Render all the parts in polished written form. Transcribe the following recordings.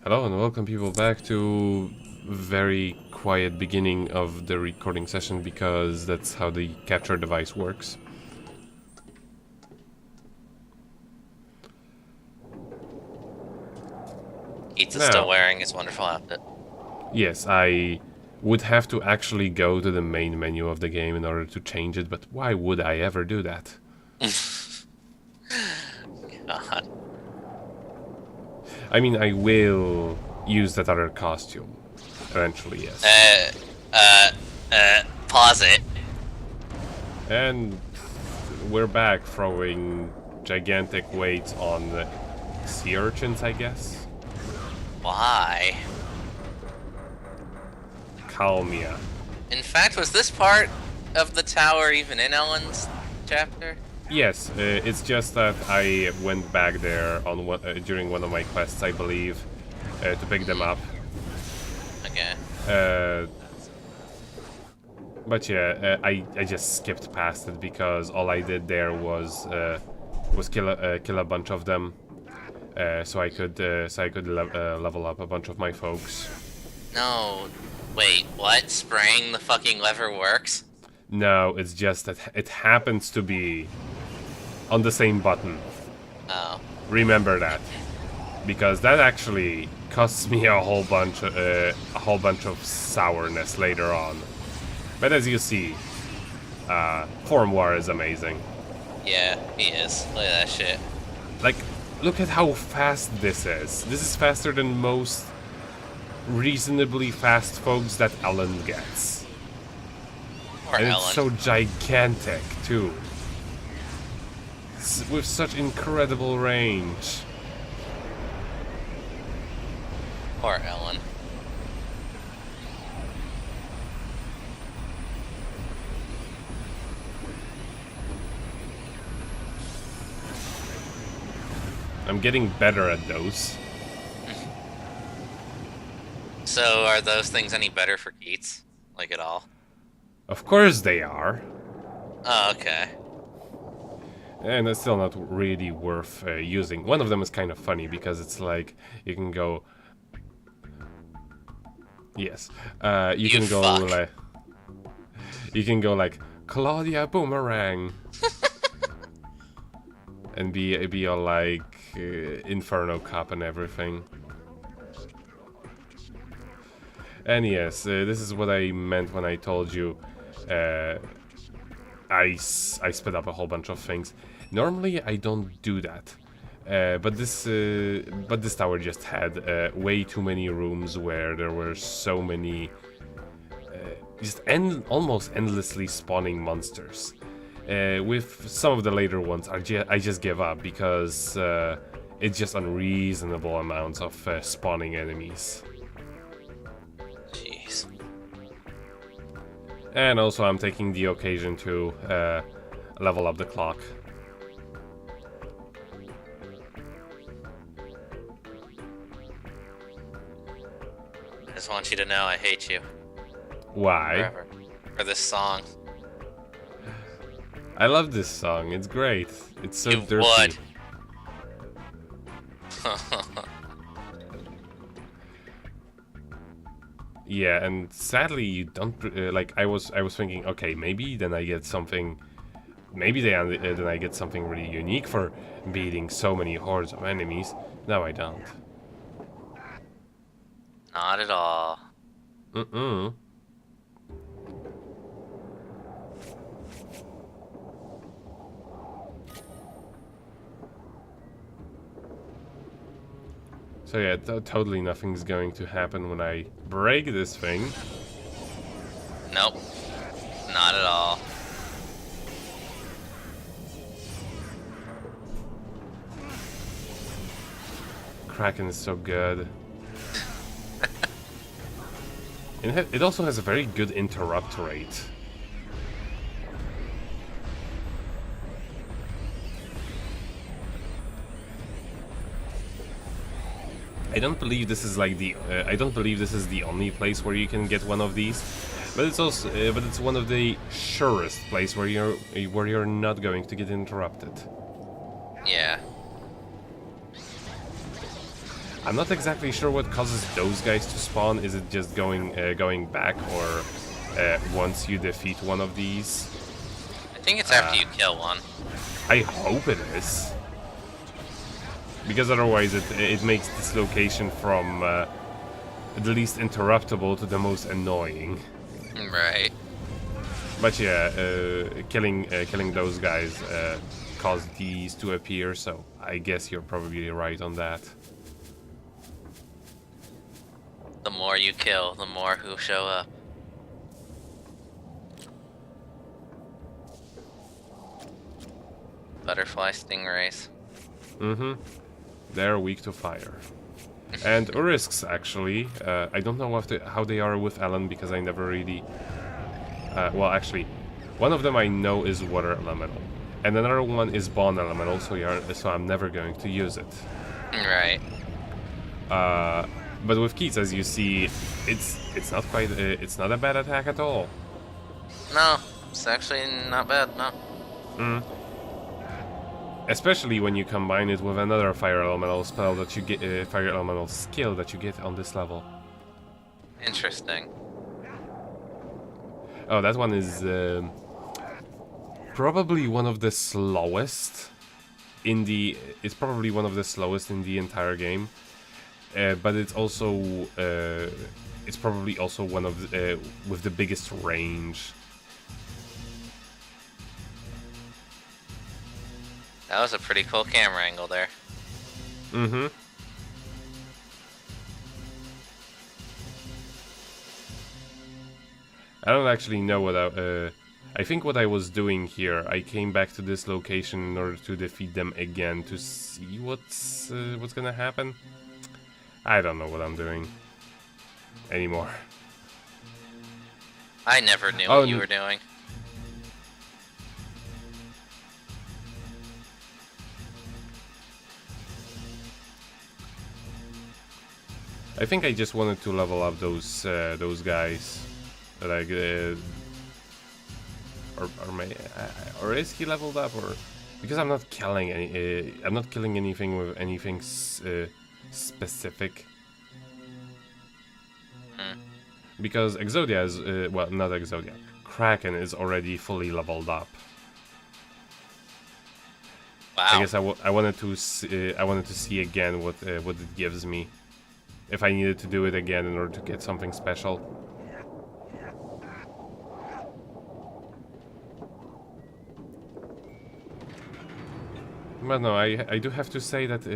Hello and welcome people back to very quiet beginning of the recording session because that's how the capture device works. Keats is still Now, wearing his wonderful outfit. yes, I would have to actually go to the main menu of the game in order to change it, but why would I ever do that? God. I mean, I will use that other costume eventually, yes. Uh, uh, pause it. And we're back throwing gigantic weights on the sea urchins, I guess. Why? Calmia. In fact, was this part of the tower even in Ellen's chapter? Yes, it's just that I went back there on during one of my quests, I believe, to pick them up. Okay. Uh, but yeah, I just skipped past it because all I did there was kill a bunch of them, so I could level up a bunch of my folks. No. Wait, what? Spraying the fucking lever works? No, it's just that it happens to be on the same button. Oh. Remember that. Because that actually costs me a whole bunch of sourness later on. But as you see, Form War is amazing. Yeah, he is. Look at that shit. Like, look at how fast this is. This is faster than most reasonably fast folks that Ellen gets. Poor And it's Ellen. so gigantic, too. With such incredible range. Poor Ellen. I'm getting better at those. So, are those things any better for Keats? Like, at all? Of course they are. Oh, okay. And it's still not really worth using. One of them is kind of funny because it's like you can go. Yes, you You can go fuck. like Claudia Boomerang, and be all like Inferno Cop and everything. And yes, this is what I meant when I told you I sped up a whole bunch of things. Normally I don't do that, but this tower just had way too many rooms where there were so many almost endlessly spawning monsters. With some of the later ones, I just give up because it's just unreasonable amounts of spawning enemies. Jeez. And also I'm taking the occasion to level up the clock. I just want you to know I hate you. Why? Forever. For this song. I love this song, it's great. It's so You dirty. would. Yeah, and sadly you don't like. I was thinking, okay, maybe then I get something. Maybe then I get something really unique for beating so many hordes of enemies. No, I don't. Not at all. Mm-mm. So yeah, totally nothing's going to happen when I break this thing. Nope. Not at all. Kraken is so good. And it also has a very good interrupt rate. I don't believe this is like the. I don't believe this is the only place where you can get one of these, but it's also. But it's one of the surest place where you're not going to get interrupted. Yeah. I'm not exactly sure what causes those guys to spawn. Is it just going back, or once you defeat one of these? I think it's after you kill one. I hope it is. Because otherwise it makes this location from the least interruptible to the most annoying. Right. But yeah, killing those guys caused these to appear, so I guess you're probably right on that. The more you kill, the more who show up. Butterfly stingrays. Mm-hmm. They're weak to fire. And Urisks, actually. I don't know how they are with Ellen, because I never really... well, actually, one of them I know is water elemental. And another one is bone elemental, so I'm never going to use it. Right. But with Keats, as you see, it's not quite... it's not a bad attack at all. No, it's actually not bad, no. Mm. Especially when you combine it with another fire elemental spell that you get, fire elemental skill that you get on this level. Interesting. Oh, that one is probably one of the slowest in the. It's probably one of the slowest in the entire game, but it's also it's probably also one of the, with the biggest range. That was a pretty cool camera angle there. Mm-hmm. I don't actually know what I think what I was doing here, I came back to this location in order to defeat them again to see what's gonna happen. I don't know what I'm doing anymore. I never knew what you were doing. I think I just wanted to level up those guys, like or is he leveled up, or because I'm not killing anything with anything specific. Because Exodia is well, not Exodia, Kraken is already fully leveled up. Wow. I guess I wanted to see again what it gives me. If I needed to do it again in order to get something special. But no, I do have to say that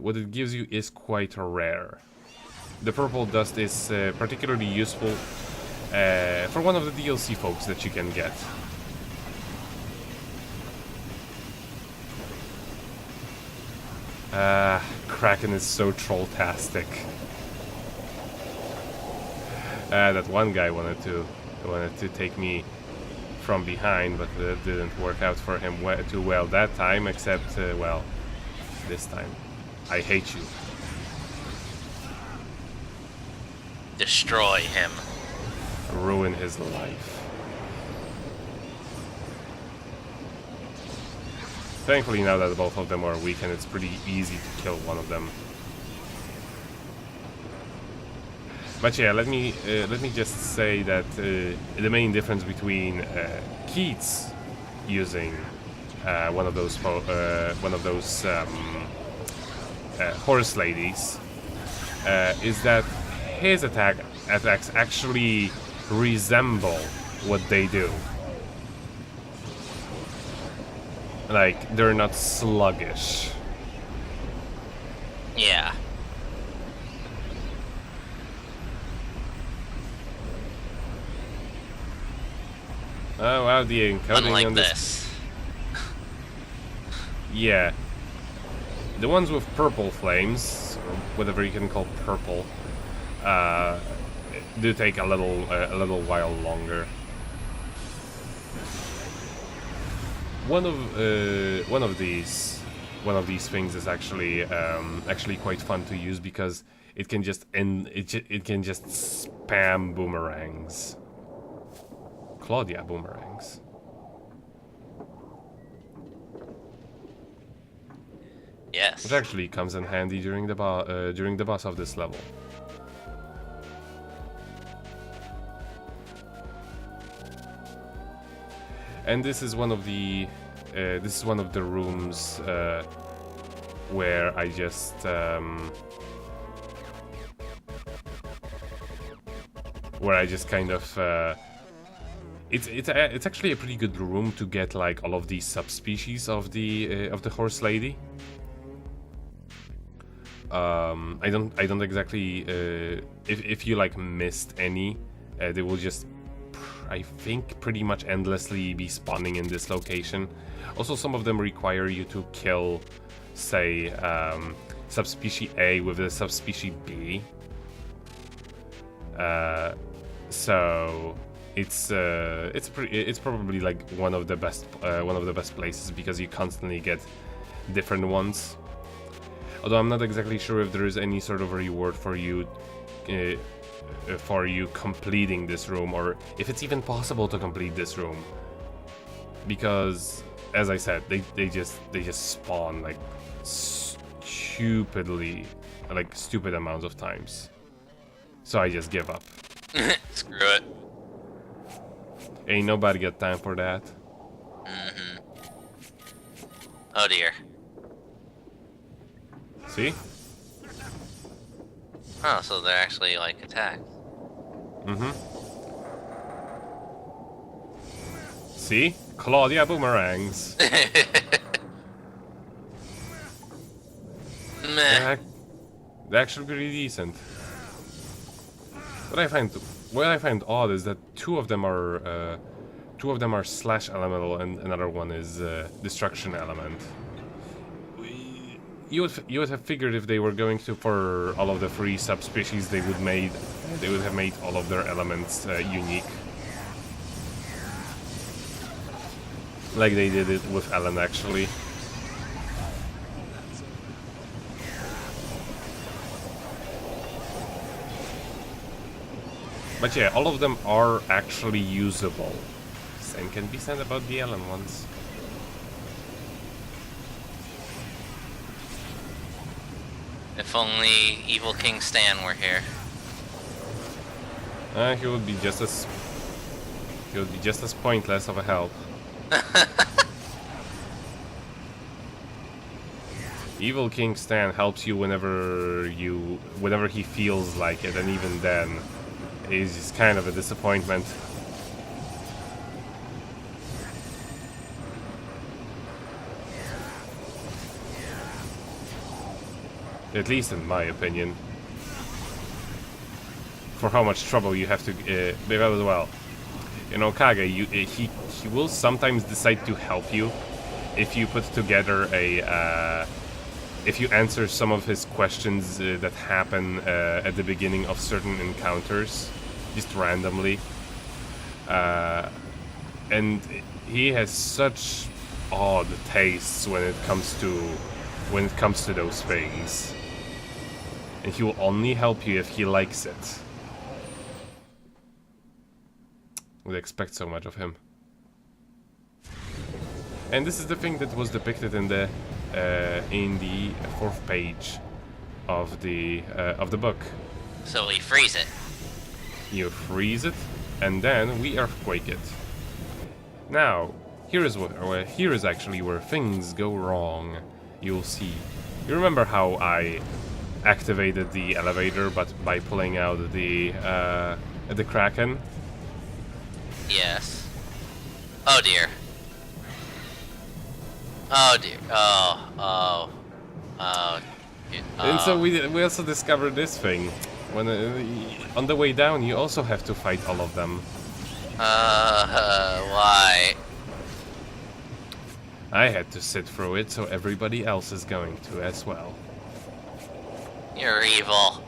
what it gives you is quite rare. The purple dust is particularly useful for one of the DLC folks that you can get. Kraken is so troll-tastic. That one guy wanted to take me from behind, but it didn't work out for him too well that time, except, well, this time. I hate you. Destroy him. Ruin his life. Thankfully, now that both of them are weak, and it's pretty easy to kill one of them. But yeah, let me just say that the main difference between Keats using one of those horse ladies is that his attacks actually resemble what they do. Like, they're not sluggish. Yeah. Oh wow, the encoding Unlike on this. Yeah. The ones with purple flames, or whatever you can call purple, do take a little while longer. One of these things is actually quite fun to use because it can just spam boomerangs. Claudia boomerangs. Yes. which actually comes in handy during the boss of this level. And this is one of the rooms where I just kind of it's actually a pretty good room to get like all of these subspecies of the horse lady. I don't exactly if you like missed any, they will just I think pretty much endlessly be spawning in this location. Also, some of them require you to kill, say, subspecies A with a subspecies B. So it's probably like one of the best places because you constantly get different ones. Although I'm not exactly sure if there is any sort of reward for you completing this room, or if it's even possible to complete this room. Because, as I said, they just spawn like stupid amounts of times. So I just give up. Screw it. Ain't nobody got time for that. Mm-hmm. Oh dear. See? Oh, so they're actually like attacked. Mm-hmm. See? Claudia boomerangs. Meh. They're actually pretty decent. What I find odd is that two of them are slash elemental and another one is destruction element. You would have figured if they were going to for all of the free subspecies, they would have made all of their elements unique, like they did it with Ellen actually. But yeah, all of them are actually usable. Same can be said about the Ellen ones. If only Evil King Stan were here. He would be just as pointless of a help. Evil King Stan helps you whenever he feels like it, and even then, he's just kind of a disappointment. At least in my opinion. For how much trouble you have to because, well, you know, Kage, he will sometimes decide to help you if you put together a if you answer some of his questions that happen at the beginning of certain encounters, just randomly. And he has such odd tastes when it comes to those things. And he will only help you if he likes it. Would expect so much of him. And this is the thing that was depicted in the 4th page of the book. So we freeze it. You freeze it, and then we earthquake it. Now, here is actually where things go wrong. You'll see. You remember how I activated the elevator, but by pulling out the Kraken? Yes. Oh dear. Oh dear. Oh. And so we also discovered this thing. When on the way down, you also have to fight all of them. Why? I had to sit through it, so everybody else is going to as well. You're evil.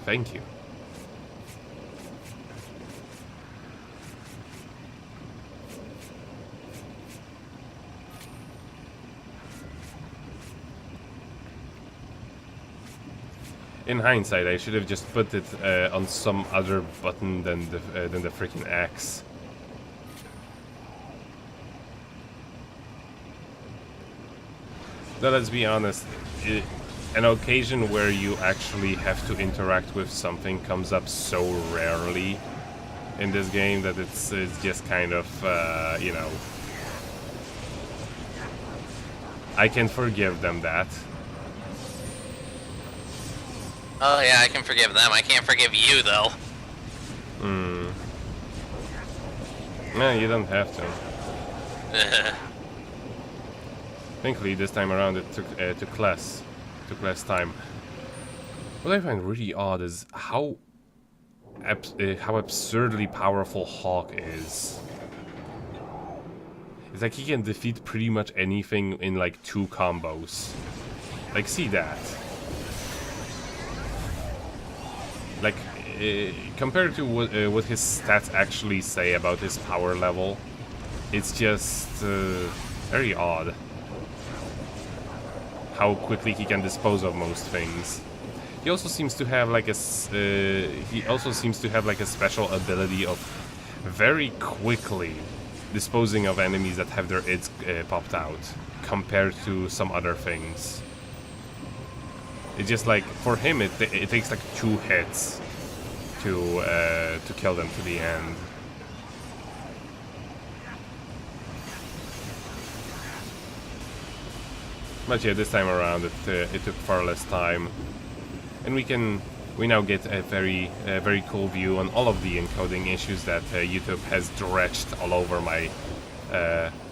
Thank you. In hindsight, I should have just put it on some other button than the freaking X. Though let's be honest, an occasion where you actually have to interact with something comes up so rarely in this game that it's just kind of, you know... I can forgive them that. Oh yeah, I can forgive them. I can't forgive you though. No, you don't have to. Thankfully, this time around it took less time. What I find really odd is how absurdly powerful Hawk is. It's like he can defeat pretty much anything in like 2 combos. Like, see that. Like, compared to what his stats actually say about his power level, it's just very odd how quickly he can dispose of most things. He also seems to have like a special ability of very quickly disposing of enemies that have their ids popped out, compared to some other things. It's just like, for him it takes like 2 hits to kill them to the end. But yeah, this time around it took far less time, and we now get a very cool view on all of the encoding issues that YouTube has dredged all over my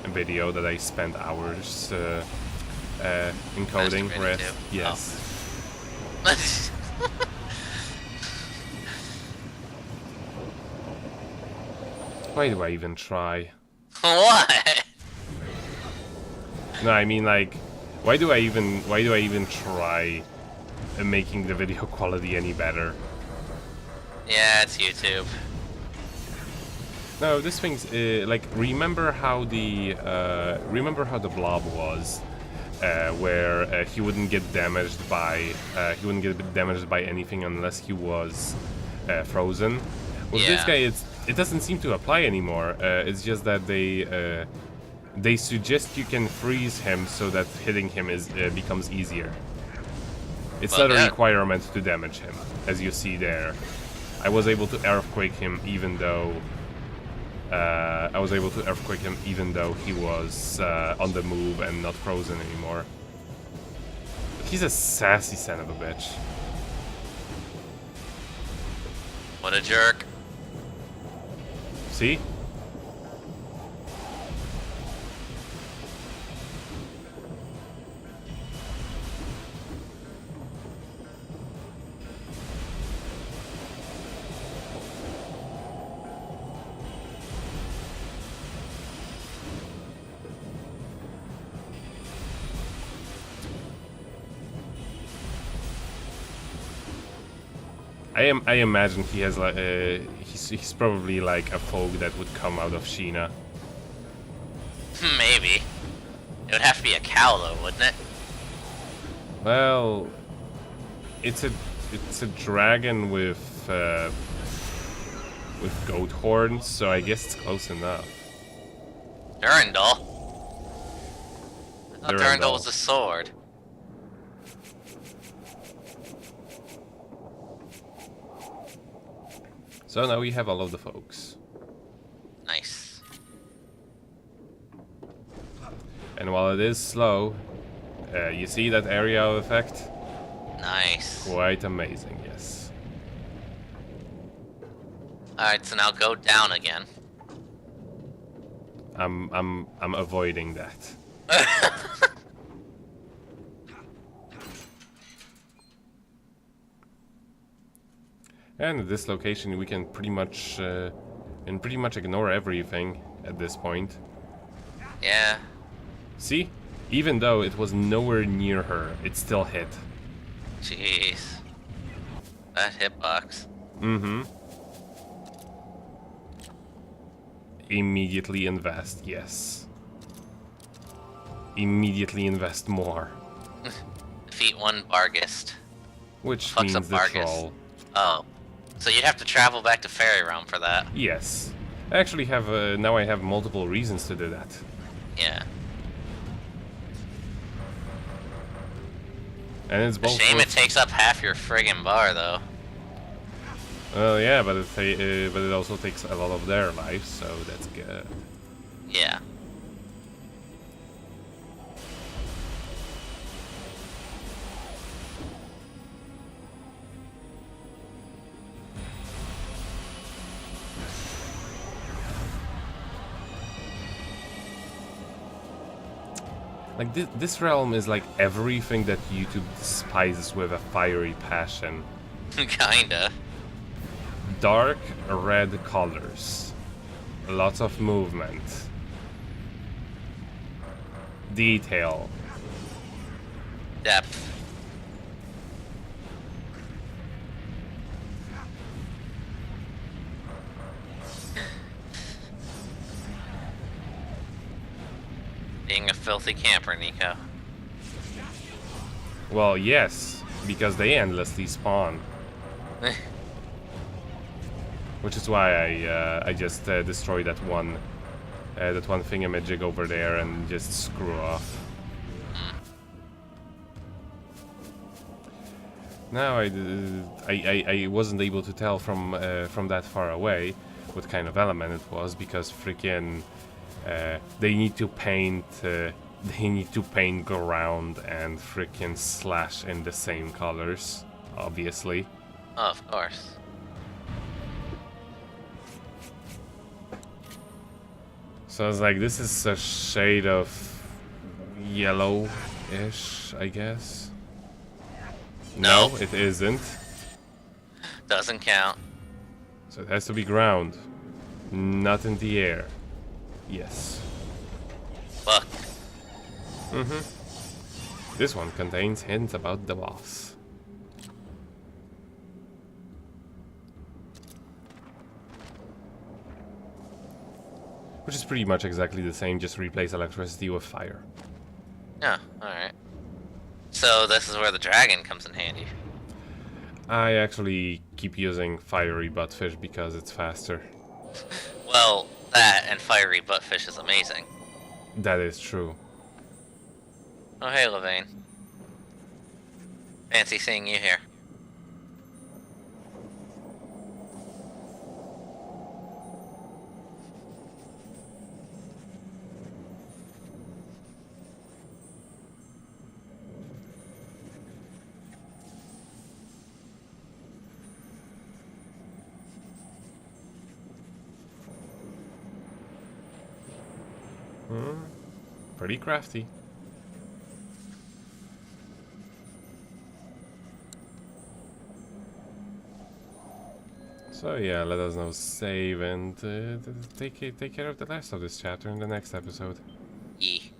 video that I spent hours encoding. Yes. Oh. Why do I even try? What? No, I mean, like, why do I even try making the video quality any better? Yeah, it's YouTube. No, this thing's like, remember how the blob was, where he wouldn't get damaged by anything unless he was frozen. Well, Yeah. this guy, it doesn't seem to apply anymore. It's just that they suggest you can freeze him so that hitting him becomes easier. It's Well, not a yeah. requirement to damage him, as you see there. I was able to earthquake him even though he was on the move and not frozen anymore. But he's a sassy son of a bitch. What a jerk. See? I imagine he has like he's probably like a folk that would come out of Sheena. Maybe. It would have to be a cow though, wouldn't it? Well, it's a dragon with goat horns, so I guess it's close enough. Durandal? I thought Durandal. Durandal was a sword. So now we have all of the folks. Nice. And while it is slow, you see that area of effect? Nice. Quite amazing, yes. Alright, so now go down again. I'm avoiding that. And at this location we can pretty much ignore everything at this point. Yeah. See? Even though it was nowhere near her, it still hit. Jeez. That hitbox. Mm-hmm. Immediately invest, yes. Immediately invest more. Defeat one Bargist. Which Fucks means up the Bargist. troll. Oh. So you'd have to travel back to Fairy Realm for that. Yes. I actually have, now I have multiple reasons to do that. Yeah. And it's both. Shame it takes up half your friggin' bar, though. Well, yeah, but but it also takes a lot of their life, so that's good. Yeah. Like this realm is like everything that YouTube despises with a fiery passion. Kinda. Dark red colors, lots of movement, detail. Depth. Being a filthy camper, Nico. Well, yes, because they endlessly spawn. Which is why I just destroyed that one thingamajig over there and just screw off. Now I wasn't able to tell from that far away what kind of element it was, because freaking they need to paint ground and freaking slash in the same colors, obviously. Oh, of course. So I was like, this is a shade of yellow-ish, I guess. No. No, it isn't. Doesn't count. So it has to be ground, not in the air. Yes. Fuck. This one contains hints about the boss. Which is pretty much exactly the same, just replace electricity with fire. Yeah, alright. So this is where the dragon comes in handy. I actually keep using fiery buttfish because it's faster. Well, that and fiery buttfish is amazing. That is true. Oh, hey, Levain. Fancy seeing you here. Pretty crafty. So yeah, let us now save and take care of the rest of this chapter in the next episode. Yee.